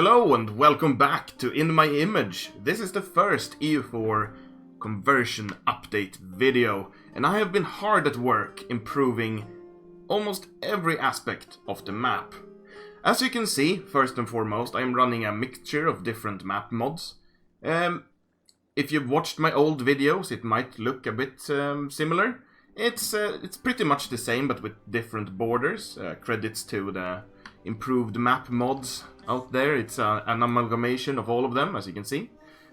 Hello and welcome back to In My Image. This is the first EU4 conversion update video, and I have been hard at work improving almost every aspect of the map. As you can see, first and foremost, I am running a mixture of different map mods. If you've watched my old videos, it might look a bit similar. It's pretty much the same, but with different borders. Credits to the improved map mods out there. It's an amalgamation of all of them, as you can see,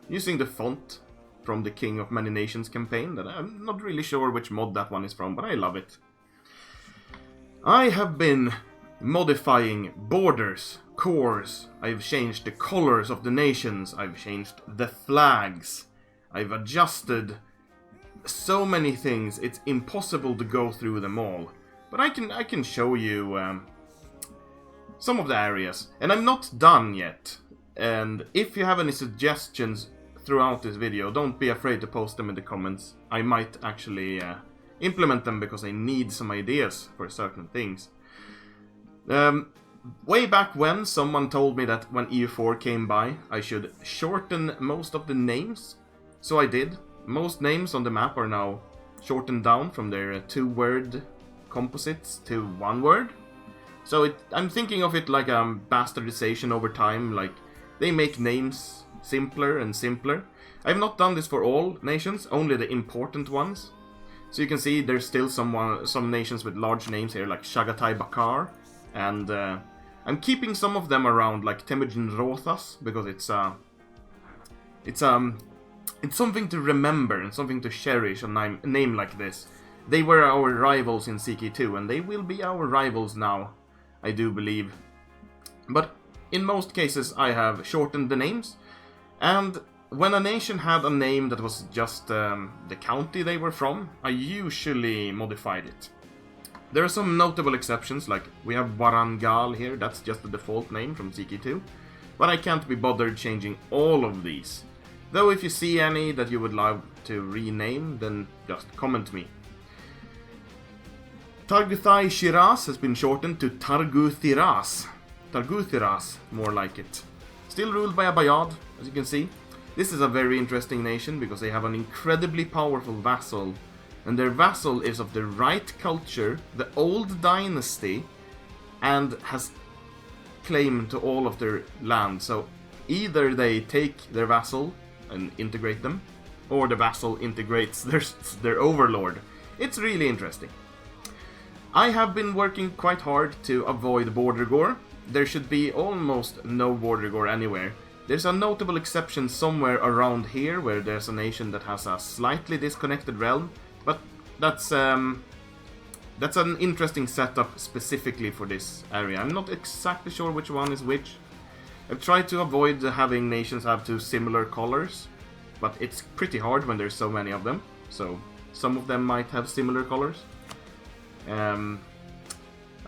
using the font from the King of Many Nations campaign. That I'm not really sure which mod that one is from, but I love it. I have been modifying borders, cores. I've changed the colors of the nations. I've changed the flags. I've adjusted so many things. It's impossible to go through them all, but I can show you some of the areas, and I'm not done yet. And if you have any suggestions throughout this video, don't be afraid to post them in the comments. I might actually implement them because I need some ideas for certain things. Way back when, someone told me that when EU4 came by, I should shorten most of the names. So I did. Most names on the map are now shortened down from their two-word composites to one word. So I'm thinking of it like a bastardization over time, like they make names simpler and simpler. I've not done this for all nations, only the important ones. So you can see there's still some nations with large names here, like Chagatai Bakar, and I'm keeping some of them around, like Temujin Rothas, because it's something to remember and something to cherish, a name like this. They were our rivals in CK2, and they will be our rivals now, I do believe. But in most cases I have shortened the names, and when a nation had a name that was just the county they were from, I usually modified it. There are some notable exceptions, like we have Warangal here, that's just the default name from CK2, but I can't be bothered changing all of these. Though if you see any that you would like to rename, then just comment me. Targuthai Shiraz has been shortened to Targuthiras. Targuthiras, more like it. Still ruled by a Bayad, as you can see. This is a very interesting nation because they have an incredibly powerful vassal. And their vassal is of the right culture, the old dynasty, and has claim to all of their land. So either they take their vassal and integrate them, or the vassal integrates their overlord. It's really interesting. I have been working quite hard to avoid border gore. There should be almost no border gore anywhere. There's a notable exception somewhere around here where there's a nation that has a slightly disconnected realm, but that's an interesting setup specifically for this area. I'm not exactly sure which one is which. I've tried to avoid having nations have two similar colors, but it's pretty hard when there's so many of them, so some of them might have similar colors. I'm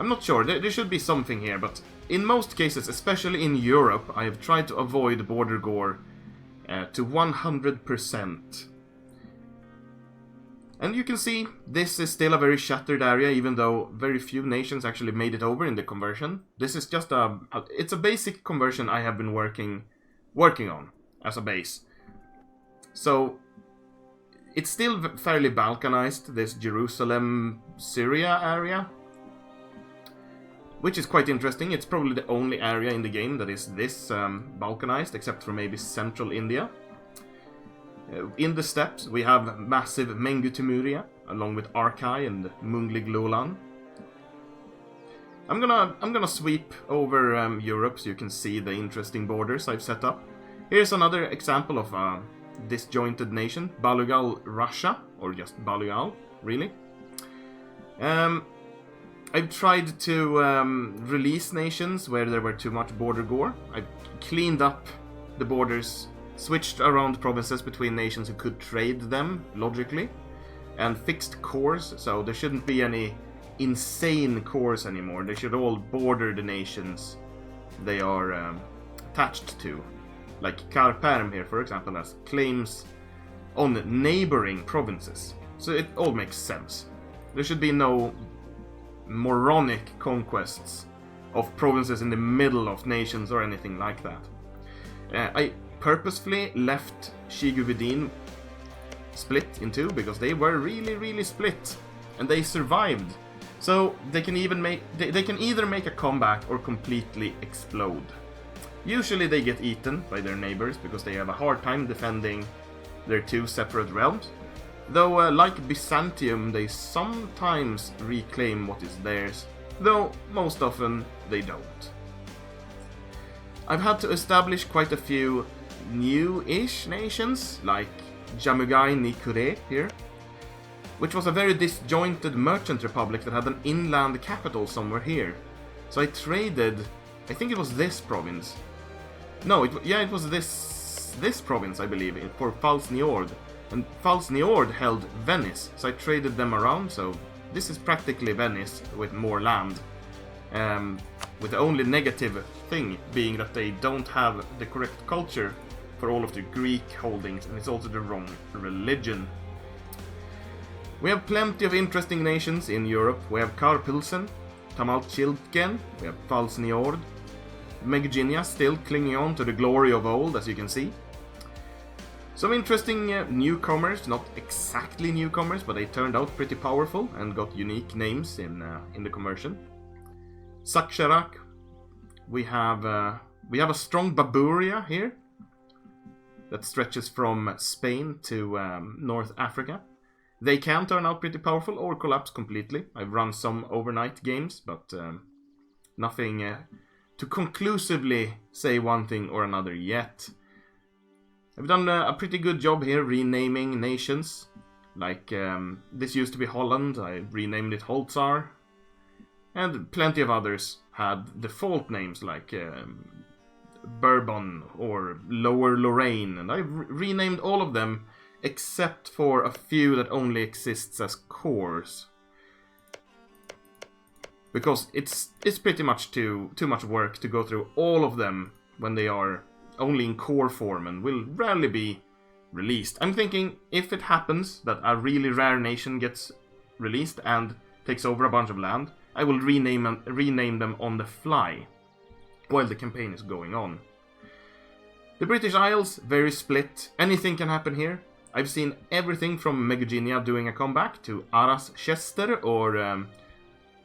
not sure, there should be something here, but in most cases, especially in Europe, I have tried to avoid border gore to 100%. And you can see, this is still a very shattered area, even though very few nations actually made it over in the conversion. This is just it's a basic conversion I have been working on as a base. So it's still fairly balkanized, this Jerusalem, Syria area, which is quite interesting. It's probably the only area in the game that is this balkanized, except for maybe central India. In the steppes, we have massive Mengu Timuria, along with Arkai and Munglig Lolan. I'm gonna sweep over Europe so you can see the interesting borders I've set up. Here's another example of a disjointed nation, Balugal Russia, or just Balugal, really. I've tried to release nations where there were too much border gore. I've cleaned up the borders, switched around provinces between nations who could trade them, logically, and fixed cores, so there shouldn't be any insane cores anymore. They should all border the nations they are attached to. Like Karperm here, for example, has claims on neighboring provinces. So it all makes sense. There should be no moronic conquests of provinces in the middle of nations or anything like that. I purposefully left Shiguvidin split in two because they were really split, and they survived. So they can either make a comeback or completely explode. Usually they get eaten by their neighbors because they have a hard time defending their two separate realms. Though, like Byzantium, they sometimes reclaim what is theirs, though most often they don't. I've had to establish quite a few new-ish nations, like Jamugai Nikure here, which was a very disjointed merchant republic that had an inland capital somewhere here. So I traded, I think it was this province. No, it was this province, I believe, for Fals Niord. And Fals Niord held Venice, so I traded them around, so this is practically Venice with more land. With the only negative thing being that they don't have the correct culture for all of the Greek holdings, and it's also the wrong religion. We have plenty of interesting nations in Europe. We have Karpilsen, Tamalchiltken, we have Fals Niord, Megaginia still clinging on to the glory of old, as you can see. Some interesting newcomers, not exactly newcomers, but they turned out pretty powerful and got unique names in the conversion. Saksharak, we have a strong Baburia here that stretches from Spain to North Africa. They can turn out pretty powerful or collapse completely. I've run some overnight games, but nothing to conclusively say one thing or another yet. I've done a pretty good job here renaming nations. Like, this used to be Holland, I renamed it Holzar. And plenty of others had default names like Bourbon or Lower Lorraine. And I've renamed all of them except for a few that only exists as cores. Because it's pretty much too much work to go through all of them when they are only in core form and will rarely be released. I'm thinking if it happens that a really rare nation gets released and takes over a bunch of land, I will rename them on the fly while the campaign is going on. The British Isles, very split. Anything can happen here. I've seen everything from Megaginia doing a comeback to Aras Chester or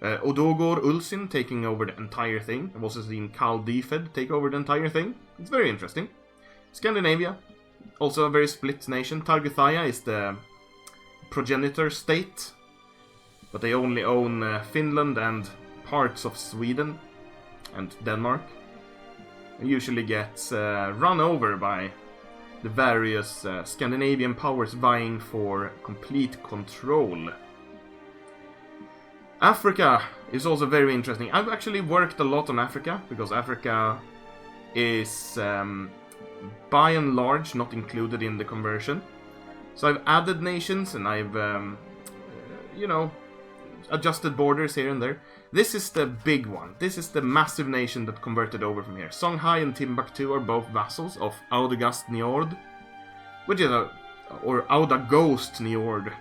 Odogor Ulsin taking over the entire thing. I've also seen Karl Difed take over the entire thing. It's very interesting. Scandinavia, also a very split nation. Targuthaya is the progenitor state, but they only own Finland and parts of Sweden and Denmark. And usually gets run over by the various Scandinavian powers vying for complete control. Africa is also very interesting. I've actually worked a lot on Africa, because Africa is by and large not included in the conversion. So I've added nations and I've, adjusted borders here and there. This is the big one. This is the massive nation that converted over from here. Songhai and Timbuktu are both vassals of Audagast Niord, which is or Audagost Niord,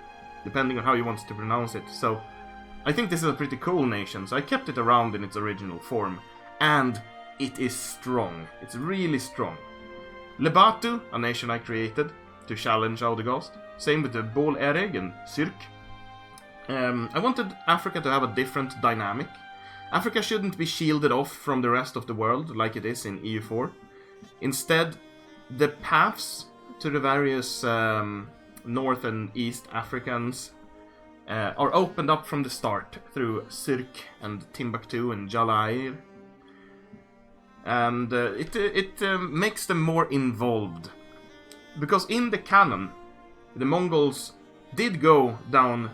depending on how you want to pronounce it. So I think this is a pretty cool nation, so I kept it around in its original form. And it is strong. It's really strong. Lebatu, a nation I created to challenge Audagast. Same with the Bol Ereg and Sirk. I wanted Africa to have a different dynamic. Africa shouldn't be shielded off from the rest of the world like it is in EU4. Instead, the paths to the various North and East Africans are opened up from the start through Sirk and Timbuktu and Jalair. And it makes them more involved. Because in the canon, the Mongols did go down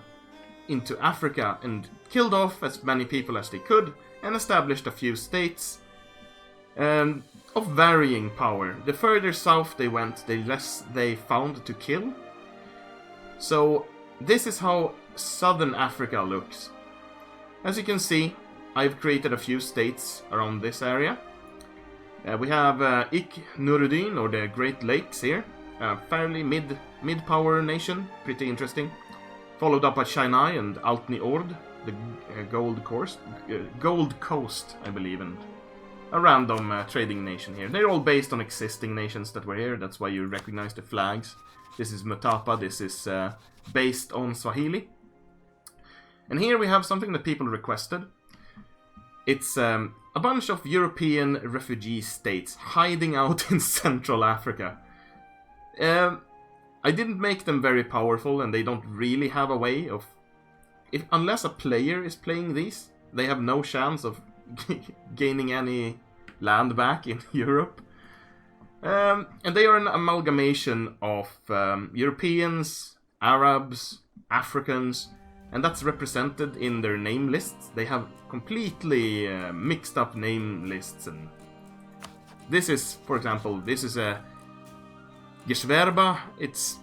into Africa and killed off as many people as they could and established a few states of varying power. The further south they went, the less they found to kill. So this is how southern Africa looks. As you can see, I've created a few states around this area. We have Ik Nuruddin, or the Great Lakes here. A fairly mid-power nation, pretty interesting. Followed up by Shanai and Altni Ord, the Gold Coast, I believe, and a random trading nation here. They're all based on existing nations that were here, that's why you recognize the flags. This is Mutapa, this is based on Swahili. And here we have something that people requested. It's a bunch of European refugee states hiding out in Central Africa. I didn't make them very powerful, and they don't really have a way of... unless a player is playing these, they have no chance of gaining any land back in Europe. And they are an amalgamation of Europeans, Arabs, Africans, and that's represented in their name lists. They have completely mixed up name lists. And this is, for example, this is a Geschwerba. It's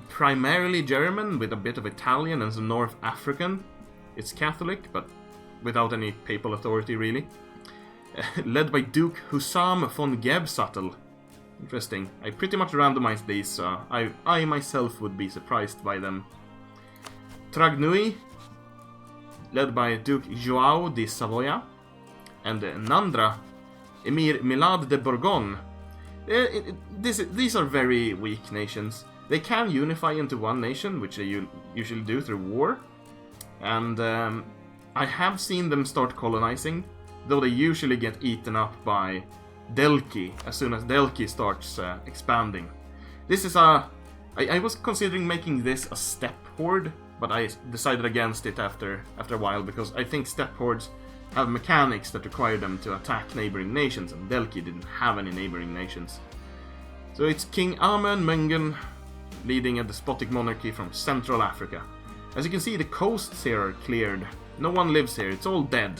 primarily German with a bit of Italian and some North African. It's Catholic, but without any papal authority, really. Led by Duke Hussam von Gebsattel. Interesting. I pretty much randomized these, so I myself would be surprised by them. Tragnui, led by Duke João de Savoia. And Nandra, Emir Milad de Bourgogne. These are very weak nations. They can unify into one nation, which they usually do through war. And I have seen them start colonizing, though they usually get eaten up by Delki as soon as Delki starts expanding. This is I was considering making this a steppe horde, but I decided against it after a while, because I think steppe hordes have mechanics that require them to attack neighboring nations, and Delki didn't have any neighboring nations. So it's King Amen Mengen leading a despotic monarchy from Central Africa. As you can see, the coasts here are cleared. No one lives here, it's all dead.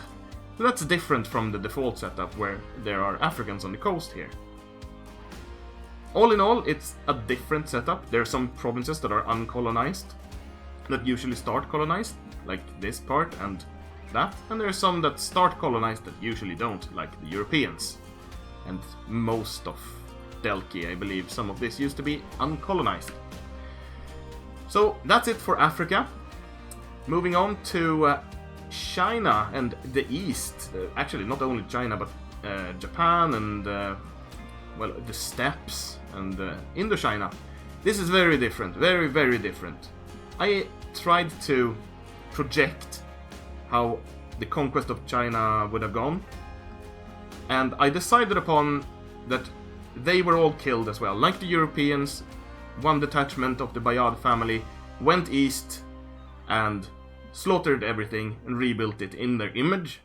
So that's different from the default setup where there are Africans on the coast here. All in all, it's a different setup. There are some provinces that are uncolonized, that usually start colonized, like this part and that. And there are some that start colonized that usually don't, like the Europeans. And most of Delki, I believe some of this used to be uncolonized. So that's it for Africa. Moving on to China and the East. Actually, not only China, but Japan and, well, the steppes and Indochina. This is very different, very, very different. I tried to project how the conquest of China would have gone, and I decided upon that they were all killed as well. Like the Europeans, one detachment of the Bayard family went east and slaughtered everything and rebuilt it in their image.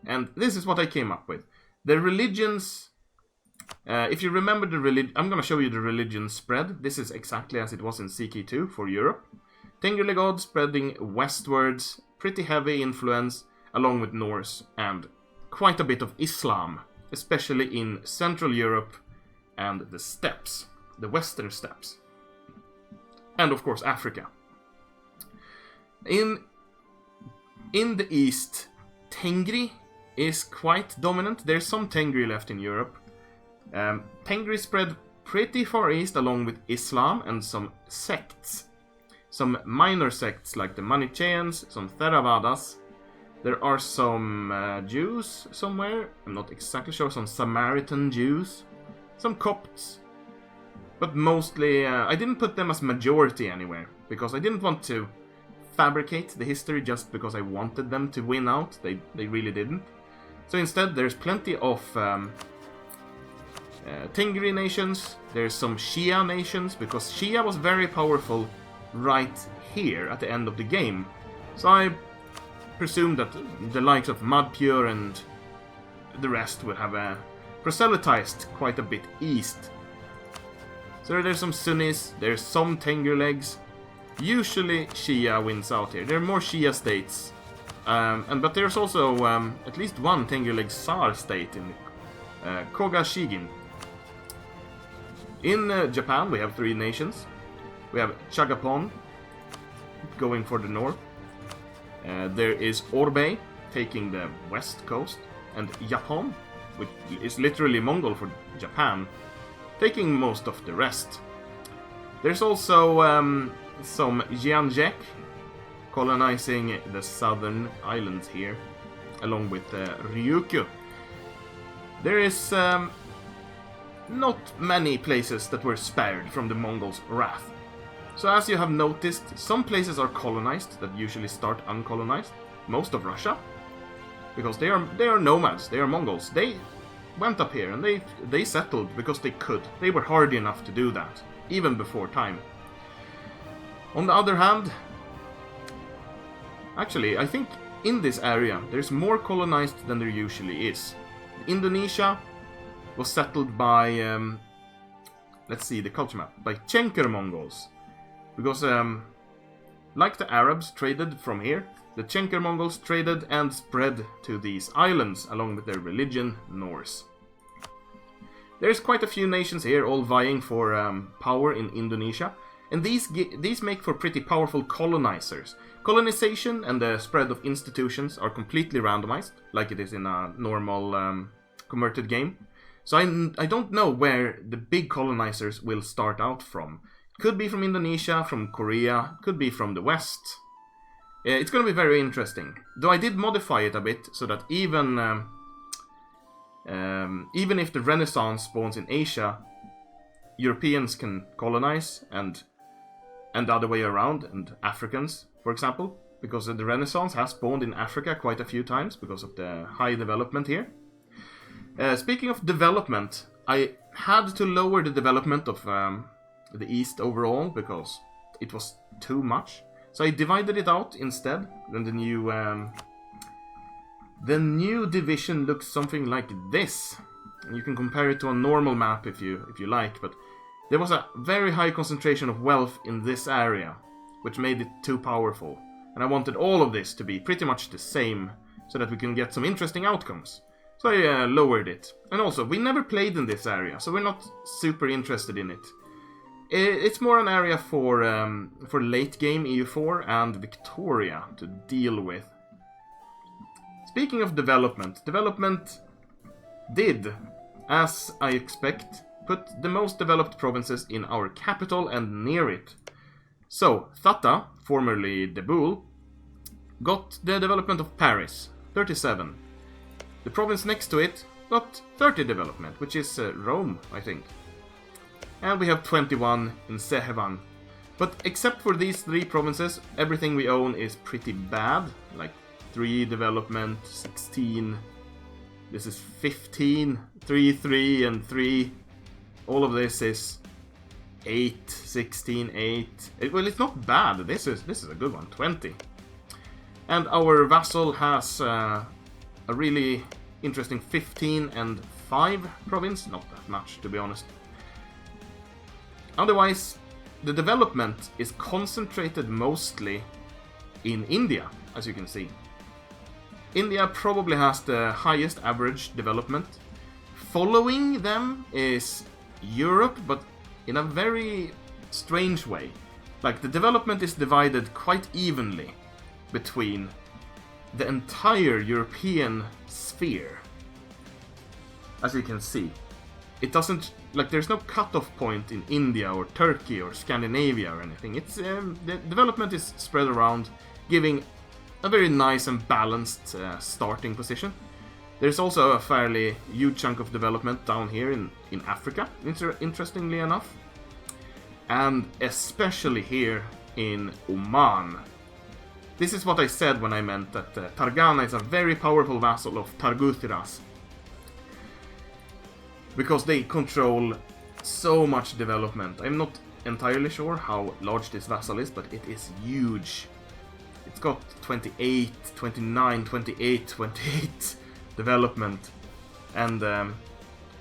And this is what I came up with. The religions, if you remember the religion, I'm going to show you the religion spread. This is exactly as it was in CK2 for Europe. Tengri god spreading westwards, pretty heavy influence, along with Norse and quite a bit of Islam, especially in Central Europe and the steppes, the western steppes. And of course Africa. In the east, Tengri is quite dominant. There's some Tengri left in Europe. Tengri spread pretty far east along with Islam and some sects. Some minor sects like the Manichaeans, some Theravadas. There are some Jews somewhere, I'm not exactly sure, some Samaritan Jews. Some Copts. But mostly, I didn't put them as majority anywhere, because I didn't want to fabricate the history just because I wanted them to win out. They really didn't. So instead, there's plenty of Tengri nations. There's some Shia nations, because Shia was very powerful right here at the end of the game. So I presumed that the likes of Madpur and the rest would have proselytized quite a bit east. So there's some Sunnis, there's some Tengri legs. Usually Shia wins out here. There are more Shia states. But there's also at least one Tengri leg Tsar state in Koga Shigin. In Japan we have three nations. We have Chagapon going for the north. There is Orbei taking the west coast. And Yapon, which is literally Mongol for Japan, taking most of the rest. There's also some Jianjek colonizing the southern islands here, along with Ryukyu. There is not many places that were spared from the Mongols' wrath. So as you have noticed, some places are colonized that usually start uncolonized. Most of Russia, because they are nomads, they are Mongols. They went up here and they settled because they could. They were hardy enough to do that, even before time. On the other hand, actually, I think in this area there's more colonized than there usually is. Indonesia was settled by, let's see the culture map, by Chenker Mongols. Because, like the Arabs traded from here, the Chenker Mongols traded and spread to these islands along with their religion, Norse. There's quite a few nations here all vying for power in Indonesia, and these make for pretty powerful colonizers. Colonization and the spread of institutions are completely randomized, like it is in a normal converted game. So I don't know where the big colonizers will start out from. Could be from Indonesia, from Korea, could be from the West. It's going to be very interesting. Though I did modify it a bit so that even if the Renaissance spawns in Asia, Europeans can colonize and the other way around, and Africans, for example, because the Renaissance has spawned in Africa quite a few times because of the high development here. Speaking of development, I had to lower the development of the East overall because it was too much. So I divided it out instead, and the new division looks something like this. You can compare it to a normal map if you like, but there was a very high concentration of wealth in this area, which made it too powerful. And I wanted all of this to be pretty much the same, so that we can get some interesting outcomes. So I lowered it. And also, we never played in this area, so we're not super interested in it. It's more an area for late game EU4 and Victoria to deal with. Speaking of development did, as I expect, put the most developed provinces in our capital and near it. So, Thata, formerly Deboul, got the development of Paris, 37. The province next to it got 30 development, which is Rome, I think. And we have 21 in Sehevan. But except for these three provinces, everything we own is pretty bad. Like 3 development, 16. This is 15, 3, 3, and 3. All of this is 8, 16, 8. Well, it's not bad. This is a good one, 20. And our vassal has a really interesting 15 and 5 province. Not that much, to be honest. Otherwise, the development is concentrated mostly in India, as you can see. India probably has the highest average development. Following them is Europe, but in a very strange way. Like, the development is divided quite evenly between the entire European sphere. As you can see. It doesn't, like, there's no cutoff point in India or Turkey or Scandinavia or anything. It's the development is spread around, giving a very nice and balanced starting position. There's also a fairly huge chunk of development down here in Africa, interestingly enough. And especially here in Oman. This is what I said when I meant that Targana is a very powerful vassal of Targuthiras. Because they control so much development. I'm not entirely sure how large this vassal is, but it is huge. It's got 28, 29, 28, 28 development. And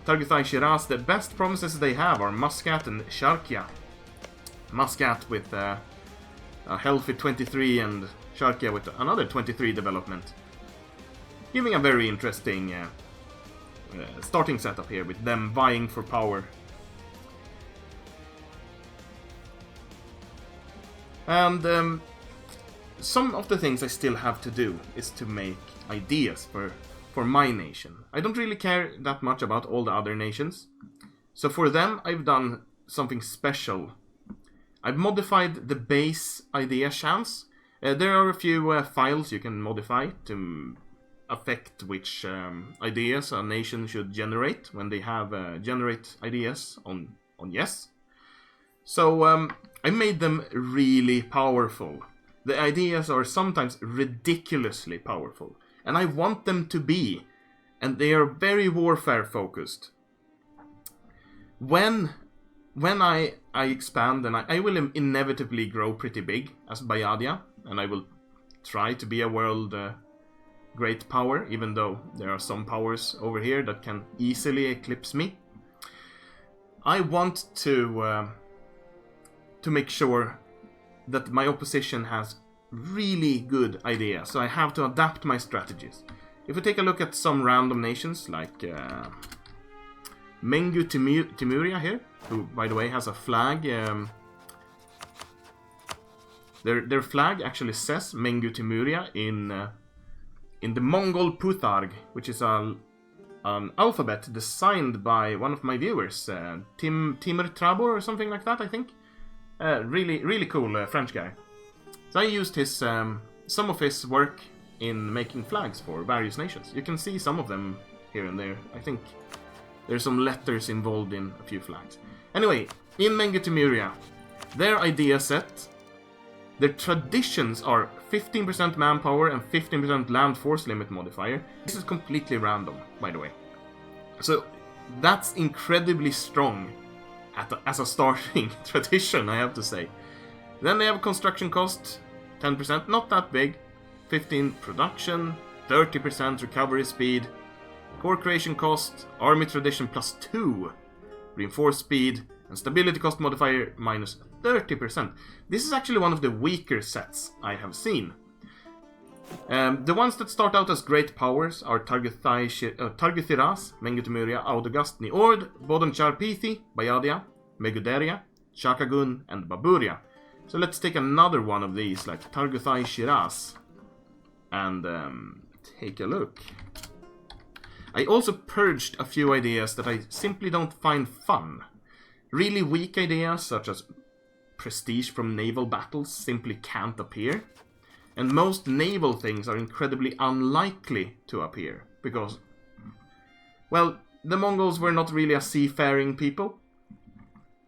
Targutai Shiraz, the best provinces they have are Muscat and Sharkia. Muscat with a healthy 23 and Sharkia with another 23 development. Giving a very interesting starting setup here with them vying for power. And some of the things I still have to do is to make ideas for my nation. I don't really care that much about all the other nations. So for them I've done something special. I've modified the base idea chance, There are a few files you can modify to affect which ideas a nation should generate when they have generate ideas on yes. So I made them really powerful. The ideas are sometimes ridiculously powerful, and I want them to be, and they are very warfare focused. When I expand, and I will inevitably grow pretty big as Bayadia, and I will try to be a world great power, even though there are some powers over here that can easily eclipse me. I want to make sure that my opposition has really good ideas, so I have to adapt my strategies. If we take a look at some random nations, like Mengu Timuria here, who, by the way, has a flag. Their flag actually says Mengu Timuria in the Mongol Putharg, which is an alphabet designed by one of my viewers, Timur Trabor or something like that, I think. Really cool French guy. So I used his some of his work in making flags for various nations. You can see some of them here and there. I think there's some letters involved in a few flags. Anyway, in Mengu Timuria, their idea set, their traditions are 15% manpower and 15% land force limit modifier. This is completely random, by the way. So that's incredibly strong as a starting tradition, I have to say. Then they have construction cost, 10%, not that big. 15 production, 30% recovery speed. Core creation cost, army tradition +2. Reinforced speed, and stability cost modifier -30%. This is actually one of the weaker sets I have seen. The ones that start out as great powers are Targithiras, Mengu Timuria, Audagast, Niord, Bodonchar Pithi, Bayadia, Meguderia, Shakagun, and Baburia. So let's take another one of these, like Targuthai Shiraz, and take a look. I also purged a few ideas that I simply don't find fun. Really weak ideas, such as prestige from naval battles, simply can't appear. And most naval things are incredibly unlikely to appear, because, well, the Mongols were not really a seafaring people.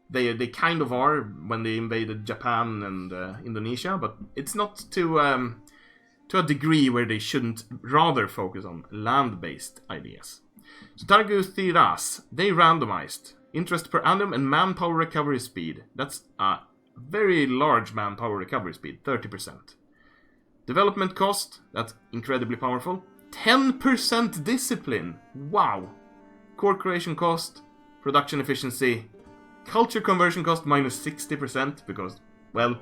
They kind of are when they invaded Japan and Indonesia, but it's not to a degree where they shouldn't rather focus on land-based ideas. So Targuthiras, they randomized interest per annum and manpower recovery speed. That's a very large manpower recovery speed, 30%. Development cost, that's incredibly powerful. 10% discipline, wow! Core creation cost, production efficiency, culture conversion cost -60%, because, well,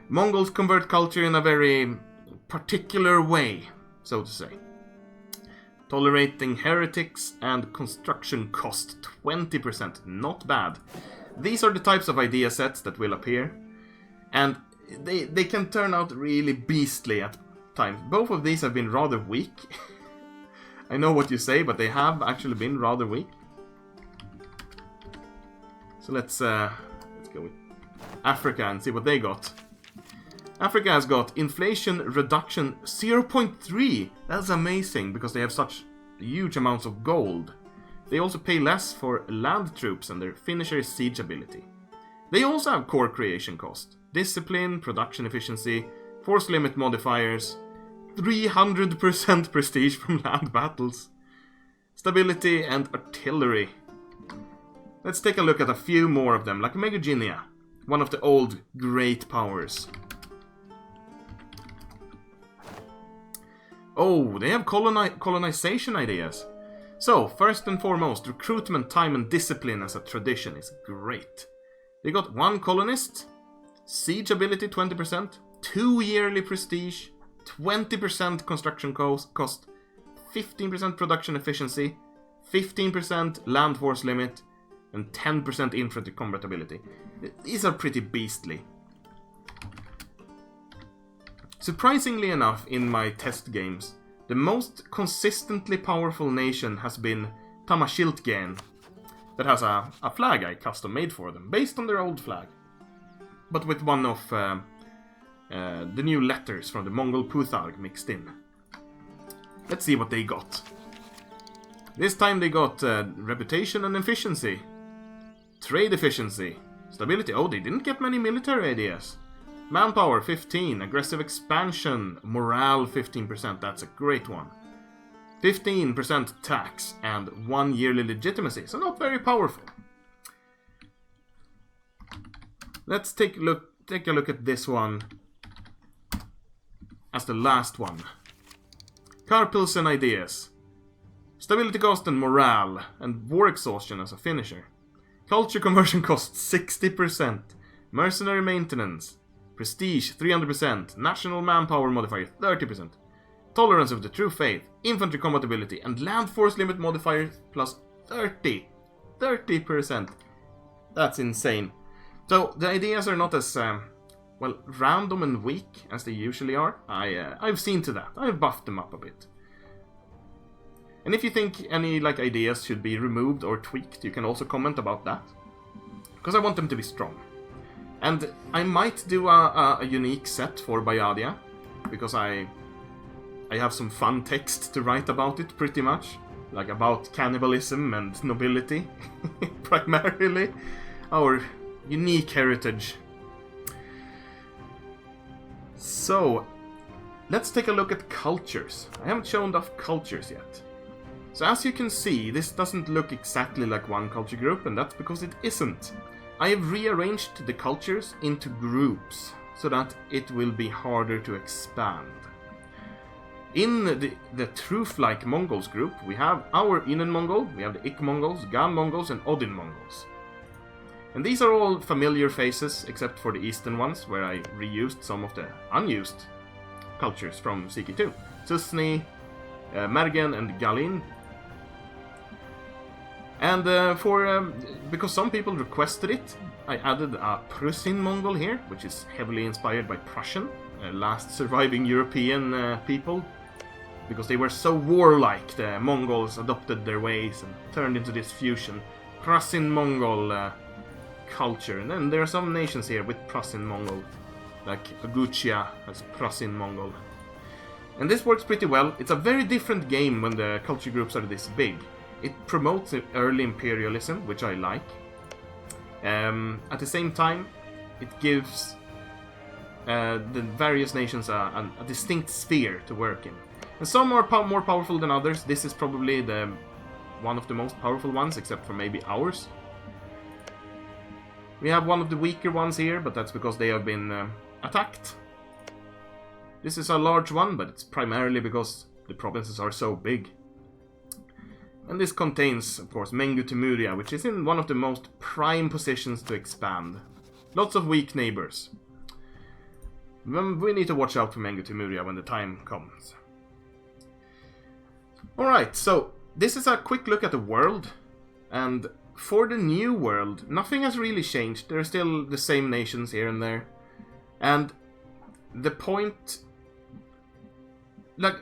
Mongols convert culture in a very particular way, so to say. Tolerating heretics, and construction cost 20%, not bad. These are the types of idea sets that will appear, and they can turn out really beastly at times. Both of these have been rather weak. I know what you say, but they have actually been rather weak. So let's go with Africa and see what they got. Africa has got inflation reduction 0.3. That's amazing, because they have such huge amounts of gold. They also pay less for land troops and their finisher siege ability. They also have core creation cost, discipline, production efficiency, force limit modifiers, 300% prestige from land battles, stability, and artillery. Let's take a look at a few more of them, like Megaginia, one of the old great powers. Oh, they have colonization ideas. So, first and foremost, recruitment time and discipline as a tradition is great. They got 1 colonist, siege ability 20%, 2 yearly prestige, 20% construction cost, 15% production efficiency, 15% land force limit, and 10% infantry combat ability. These are pretty beastly. Surprisingly enough, in my test games, the most consistently powerful nation has been Tamashiltgen, that has a flag I custom made for them, based on their old flag, but with one of the new letters from the Mongol Putharg mixed in. Let's see what they got. This time they got reputation and efficiency, trade efficiency, stability. Oh, they didn't get many military ideas. Manpower 15, aggressive expansion, morale 15%, that's a great one. 15% tax and 1 yearly legitimacy, so not very powerful. Let's take a look at this one as the last one. Carpils and ideas. Stability cost and morale, and war exhaustion as a finisher. Culture conversion cost 60%. Mercenary maintenance. Prestige 300%. National manpower modifier 30%. Tolerance of the true faith. Infantry combatability and land force limit modifier plus 30%. That's insane. So the ideas are not as well, random and weak as they usually are. I've seen to that. I've buffed them up a bit. And if you think any ideas should be removed or tweaked, you can also comment about that, because I want them to be strong. And I might do a unique set for Bayadia, because I have some fun text to write about it, pretty much, like about cannibalism and nobility, primarily our unique heritage. So, let's take a look at cultures. I haven't shown off cultures yet. So as you can see, this doesn't look exactly like one culture group, and that's because it isn't. I have rearranged the cultures into groups, so that it will be harder to expand. In the Truth-like Mongols group, we have our Inan Mongol, we have the Ik Mongols, Gan Mongols, and Odin Mongols. And these are all familiar faces, except for the eastern ones, where I reused some of the unused cultures from CK2. Susni, Mergen, and Galin. And because some people requested it, I added a Prussian Mongol here, which is heavily inspired by Prussian, last surviving European people. Because they were so warlike, the Mongols adopted their ways and turned into this fusion Prussian Mongol culture. And then there are some nations here with Prussian Mongol, like Aguchia has Prussian Mongol. And this works pretty well. It's a very different game when the culture groups are this big. It promotes early imperialism, which I like. At the same time, it gives the various nations a distinct sphere to work in. And some are more powerful than others. This is probably one of the most powerful ones, except for maybe ours. We have one of the weaker ones here, but that's because they have been attacked. This is a large one, but it's primarily because the provinces are so big. And this contains, of course, Mengu Timuria, which is in one of the most prime positions to expand. Lots of weak neighbors. We need to watch out for Mengu Timuria when the time comes. Alright, so this is a quick look at the world. And for the new world, nothing has really changed. There are still the same nations here and there. And the point...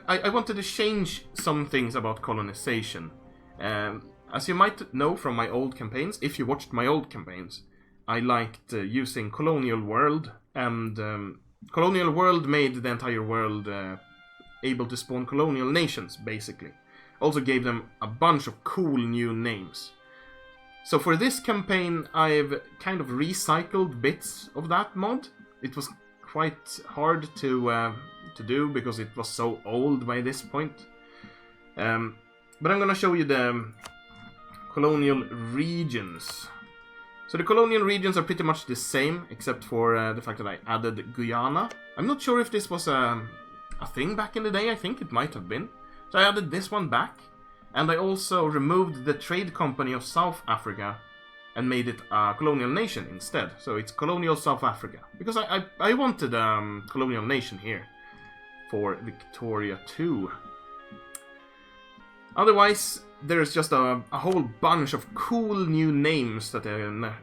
I wanted to change some things about colonization. As you might know from my old campaigns, if you watched my old campaigns, I liked using Colonial World, and Colonial World made the entire world able to spawn colonial nations, basically. Also gave them a bunch of cool new names. So for this campaign, I've kind of recycled bits of that mod. It was quite hard to do because it was so old by this point. But I'm gonna show you the colonial regions. So the colonial regions are pretty much the same, except for the fact that I added Guyana. I'm not sure if this was a thing back in the day. I think it might have been. So I added this one back. And I also removed the trade company of South Africa and made it a colonial nation instead. So it's Colonial South Africa. Because I wanted a colonial nation here for Victoria 2. Otherwise, there's just a whole bunch of cool new names that the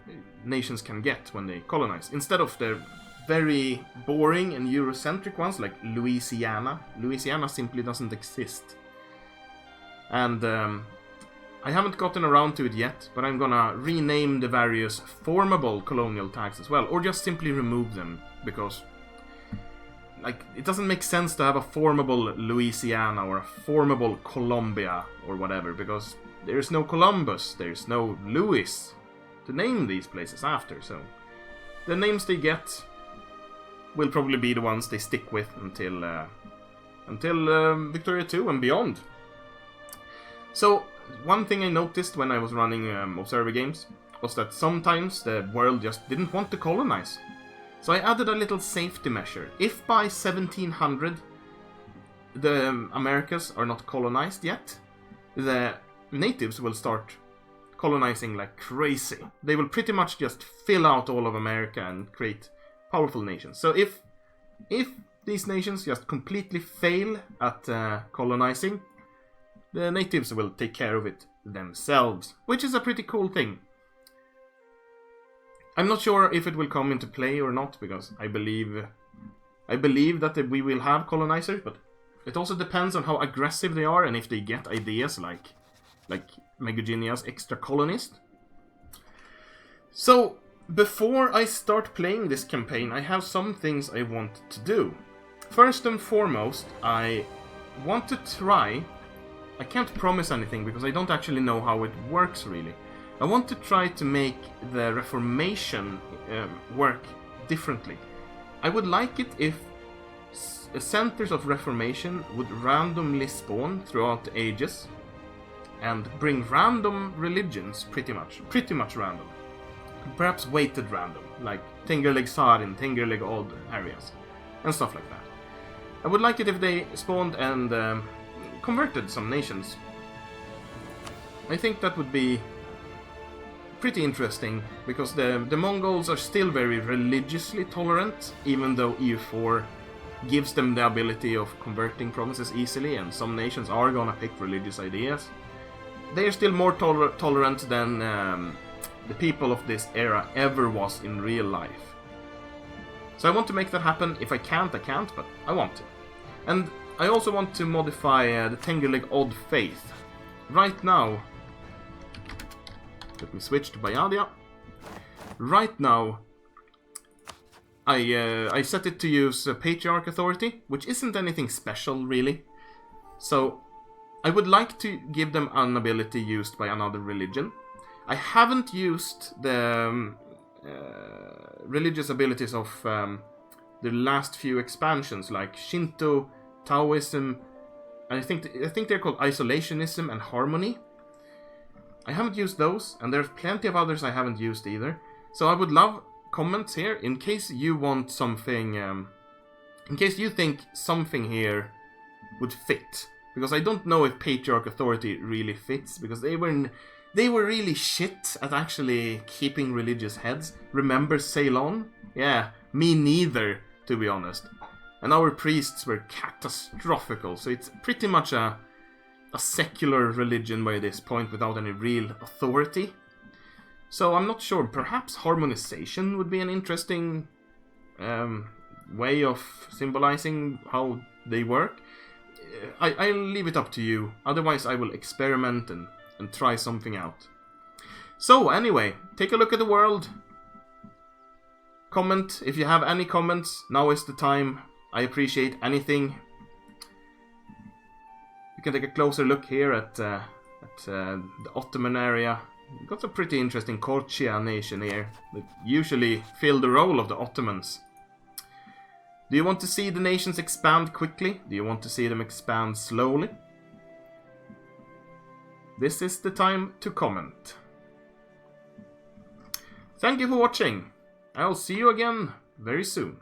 nations can get when they colonize. Instead of the very boring and Eurocentric ones like Louisiana. Louisiana simply doesn't exist. And I haven't gotten around to it yet, but I'm gonna rename the various formable colonial tags as well. Or just simply remove them, because like, it doesn't make sense to have a formable Louisiana or a formable Colombia or whatever, because there's no Columbus, there's no Louis to name these places after, so the names they get will probably be the ones they stick with until Victoria 2 and beyond. So, one thing I noticed when I was running Observer games was that sometimes the world just didn't want to colonize. So I added a little safety measure. If by 1700 the Americas are not colonized yet, the natives will start colonizing like crazy. They will pretty much just fill out all of America and create powerful nations. So if these nations just completely fail at colonizing, the natives will take care of it themselves, which is a pretty cool thing. I'm not sure if it will come into play or not, because I believe that we will have colonizers, but it also depends on how aggressive they are and if they get ideas like Megaginia's extra colonist. So, before I start playing this campaign, I have some things I want to do. First and foremost, I want to try... I can't promise anything because I don't actually know how it works really. I want to try to make the Reformation work differently. I would like it if centers of Reformation would randomly spawn throughout the ages and bring random religions, pretty much random. Perhaps weighted random, like Tengerleg Sar in Tengerleg Odd areas, and stuff like that. I would like it if they spawned and converted some nations. I think that would be pretty interesting, because the Mongols are still very religiously tolerant, even though EU4 gives them the ability of converting provinces easily, and some nations are gonna pick religious ideas. They are still more tolerant than the people of this era ever was in real life. So I want to make that happen. If I can't, I can't, but I want to. And I also want to modify the Tengerleg Odd Faith. Right now... Let me switch to Bayadia. Right now, I set it to use Patriarch Authority, which isn't anything special, really. So, I would like to give them an ability used by another religion. I haven't used the religious abilities of the last few expansions, like Shinto, Taoism, and I think they're called Isolationism and Harmony. I haven't used those, and there's plenty of others I haven't used either. So I would love comments here, in case you want something, in case you think something here would fit. Because I don't know if Patriarch Authority really fits, because they were really shit at actually keeping religious heads. Remember Ceylon? Yeah, me neither, to be honest. And our priests were catastrophical, so it's pretty much a secular religion by this point without any real authority. So I'm not sure, perhaps harmonization would be an interesting way of symbolizing how they work. I'll leave it up to you, otherwise I will experiment and try something out. So anyway, take a look at the world. Comment if you have any comments, now is the time. I appreciate anything. You can take a closer look here at the Ottoman area. We've got a pretty interesting Korchia nation here that usually fill the role of the Ottomans. Do you want to see the nations expand quickly? Do you want to see them expand slowly? This is the time to comment. Thank you for watching. I'll see you again very soon.